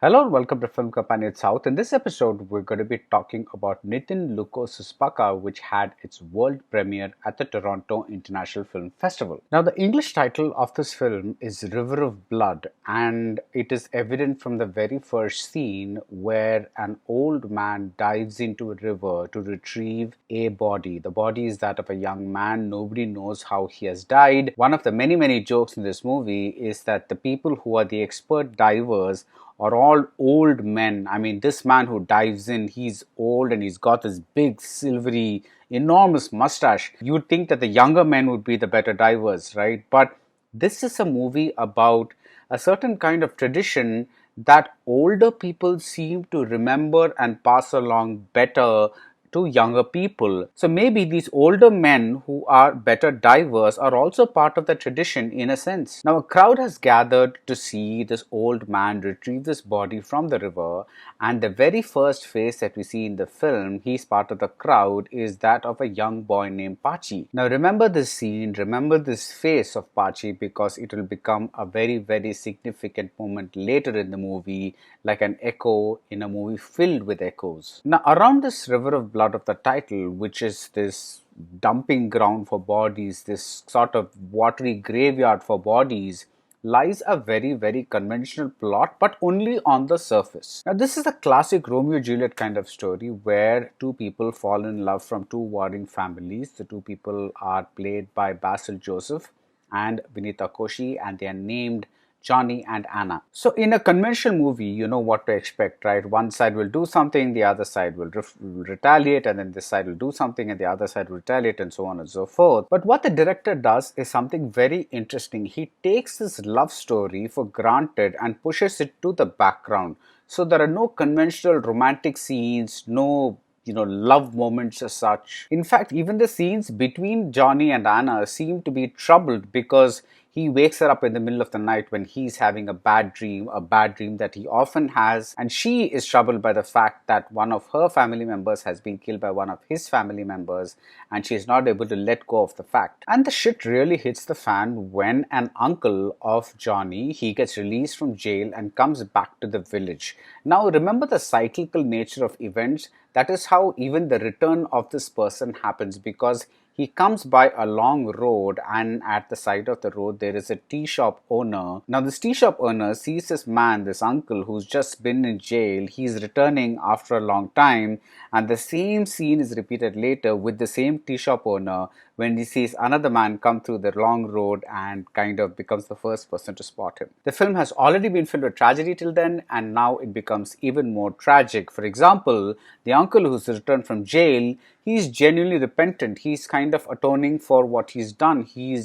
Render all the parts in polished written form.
Hello and welcome to Film Companion South. In this episode, we're going to be talking about Nithin Lukose's Paka, which had its world premiere at the Toronto International Film Festival. Now, the English title of this film is River of Blood, and it is evident from the very first scene where an old man dives into a river to retrieve a body. The body is that of a young man. Nobody knows how he has died. One of the many jokes in this movie is that the people who are the expert divers are all old men. I mean, this man who dives in, he's old and he's got this big, silvery, enormous mustache. You'd think that the younger men would be the better divers, right? But this is a movie about a certain kind of tradition that older people seem to remember and pass along better to younger people. So maybe these older men who are better divers are also part of the tradition in a sense. Now, a crowd has gathered to see this old man retrieve this body from the river, and the very first face that we see in the film, he's part of the crowd, is that of a young boy named Pachi. Now, remember this scene, remember this face of Pachi because it will become a very significant moment later in the movie, like an echo in a movie filled with echoes. Now, around this river of blood of the title, which is this dumping ground for bodies, this sort of watery graveyard for bodies, lies a very conventional plot, but only on the surface. Now, this is a classic Romeo Juliet kind of story where two people fall in love from two warring families. The two people are played by Basil Joseph and Vinita Koshi, and they are named Johnny and Anna. So in a conventional movie, you know what to expect, right? One side will do something, the other side will retaliate, and then this side will do something and the other side will retaliate, and so on and so forth. But what the director does is something very interesting. He takes this love story for granted and pushes it to the background. So there are no conventional romantic scenes, no love moments as such. In fact, even the scenes between Johnny and Anna seem to be troubled because he wakes her up in the middle of the night when he's having a bad dream that he often has, and she is troubled by the fact that one of her family members has been killed by one of his family members, and she is not able to let go of the fact. And the shit really hits the fan when an uncle of Johnny, he gets released from jail and comes back to the village. Now, remember the cyclical nature of events. That is how even the return of this person happens, because he comes by a long road, and at the side of the road there is a tea shop owner. Now this tea shop owner sees this man, this uncle who's just been in jail. He's returning after a long time, and the same scene is repeated later with the same tea shop owner when he sees another man come through the long road and kind of becomes the first person to spot him. The film has already been filled with tragedy till then, and now it becomes even more tragic. For example, the uncle who's returned from jail, he's genuinely repentant. He's kind of atoning for what he's done. He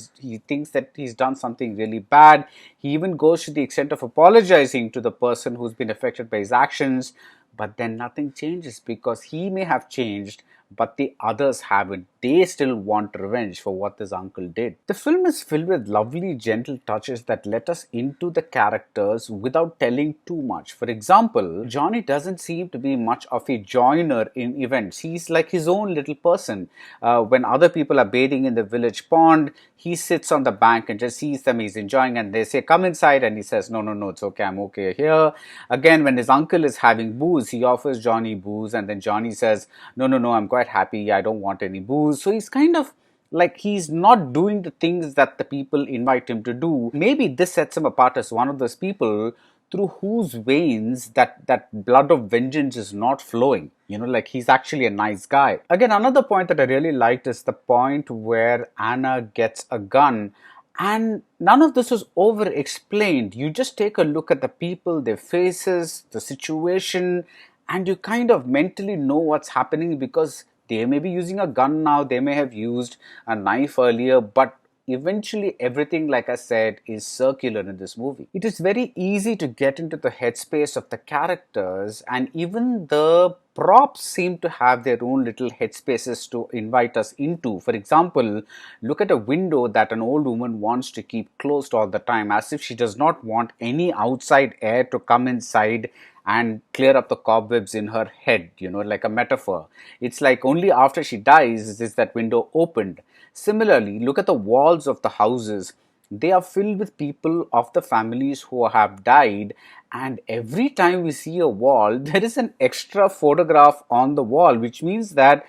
thinks that he's done something really bad. He even goes to the extent of apologizing to the person who's been affected by his actions. But then nothing changes, because he may have changed, but the others haven't. They still want revenge for what this uncle did. The film is filled with lovely, gentle touches that let us into the characters without telling too much. For example, Johnny doesn't seem to be much of a joiner in events. He's like his own little person. When other people are bathing in the village pond, he sits on the bank and just sees them. He's enjoying, and they say, "Come inside," and he says, No, it's okay, I'm okay here. Again, when his uncle is having booze, he offers Johnny booze, and then Johnny says, No, I'm quite happy, I don't want any booze. So he's kind of like he's not doing the things that the people invite him to do. Maybe this sets him apart as one of those people through whose veins that blood of vengeance is not flowing. Like he's actually a nice guy. Again, another point that I really liked is the point where Anna gets a gun, and none of this was over explained. You just take a look at the people, their faces, the situation, and you kind of mentally know what's happening, because they may be using a gun now, they may have used a knife earlier, but eventually everything, like I said, is circular in this movie. It is very easy to get into the headspace of the characters, and even the props seem to have their own little headspaces to invite us into. For example, look at a window that an old woman wants to keep closed all the time, as if she does not want any outside air to come inside and clear up the cobwebs in her head, like a metaphor. It's like only after she dies is that window opened. Similarly, look at the walls of the houses. They are filled with people of the families who have died, And every time we see a wall, there is an extra photograph on the wall, which means that,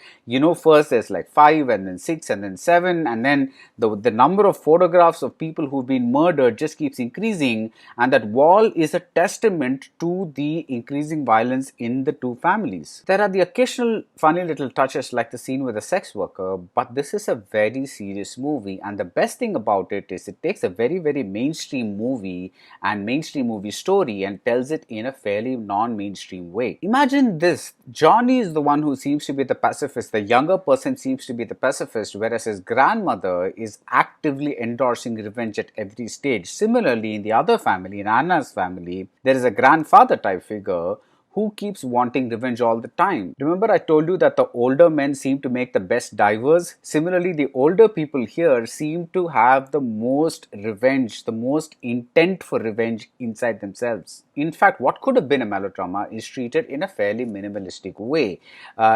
first there's like 5 and then 6 and then 7, and then the number of photographs of people who've been murdered just keeps increasing. And that wall is a testament to the increasing violence in the two families. There are the occasional funny little touches like the scene with the sex worker, but this is a very serious movie. And the best thing about it is it takes a very, very mainstream movie and mainstream movie story and tells it in a fairly non-mainstream way. Imagine this. Johnny is the one who seems to be the pacifist. The younger person seems to be the pacifist, whereas his grandmother is actively endorsing revenge at every stage. Similarly, in the other family, in Anna's family, there is a grandfather type figure who keeps wanting revenge all the time. Remember, I told you that the older men seem to make the best divers? Similarly, the older people here seem to have the most revenge, the most intent for revenge inside themselves. In fact, what could have been a melodrama is treated in a fairly minimalistic way.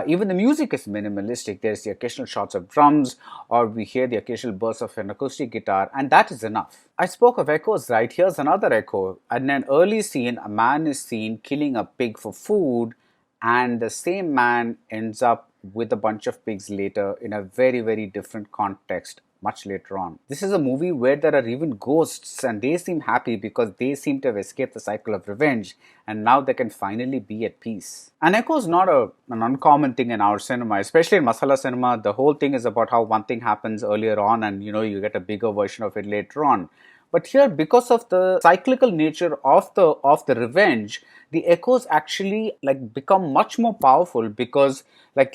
Even the music is minimalistic. There's the occasional shots of drums, or we hear the occasional burst of an acoustic guitar, and that is enough. I spoke of echoes, right? Here's another echo. In an early scene, a man is seen killing a pig for food, and the same man ends up with a bunch of pigs later in a very, very different context much later on. This is a movie where there are even ghosts, and they seem happy because they seem to have escaped the cycle of revenge, and now they can finally be at peace. An echo is not an uncommon thing in our cinema, especially in masala cinema. The whole thing is about how one thing happens earlier on, and you get a bigger version of it later on. But here, because of the cyclical nature of the revenge, the echoes actually become much more powerful, because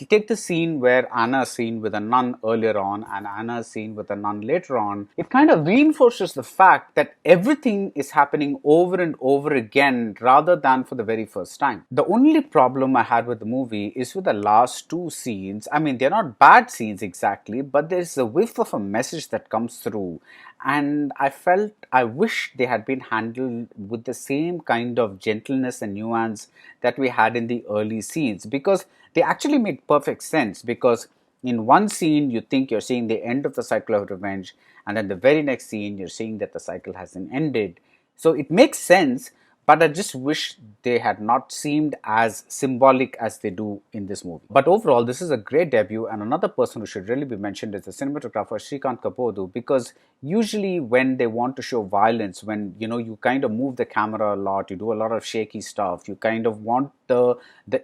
take the scene where Anna is seen with a nun earlier on and Anna is seen with a nun later on. It kind of reinforces the fact that everything is happening over and over again rather than for the very first time. The only problem I had with the movie is with the last two scenes. I mean, they're not bad scenes exactly, but there's a whiff of a message that comes through. And I wish they had been handled with the same kind of gentleness and nuance that we had in the early scenes, because they actually made perfect sense. Because in one scene, you think you're seeing the end of the cycle of revenge, and then the very next scene, you're seeing that the cycle hasn't ended. So it makes sense, but I just wish they had not seemed as symbolic as they do in this movie. But overall, this is a great debut, and another person who should really be mentioned is the cinematographer Shrikant Kapoor, because usually when they want to show violence, when you kind of move the camera a lot, you do a lot of shaky stuff, you kind of want the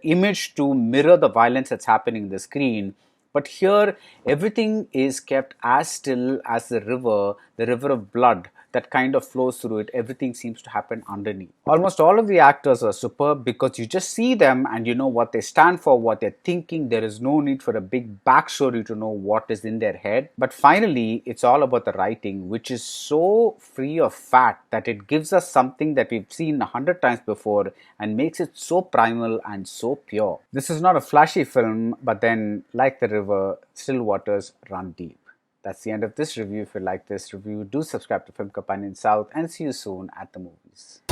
image to mirror the violence that's happening in the screen. But here, everything is kept as still as the river of blood that kind of flows through it. Everything seems to happen underneath. Almost all of the actors are superb, because you just see them and you know what they stand for, what they're thinking. There is no need for a big backstory to know what is in their head. But finally, it's all about the writing, which is so free of fat that it gives us something that we've seen 100 times before and makes it so primal and so pure. This is not a flashy film, but then, like the river, still waters run deep. That's the end of this review. If you like this review, do subscribe to Film Companion South, and see you soon at the movies.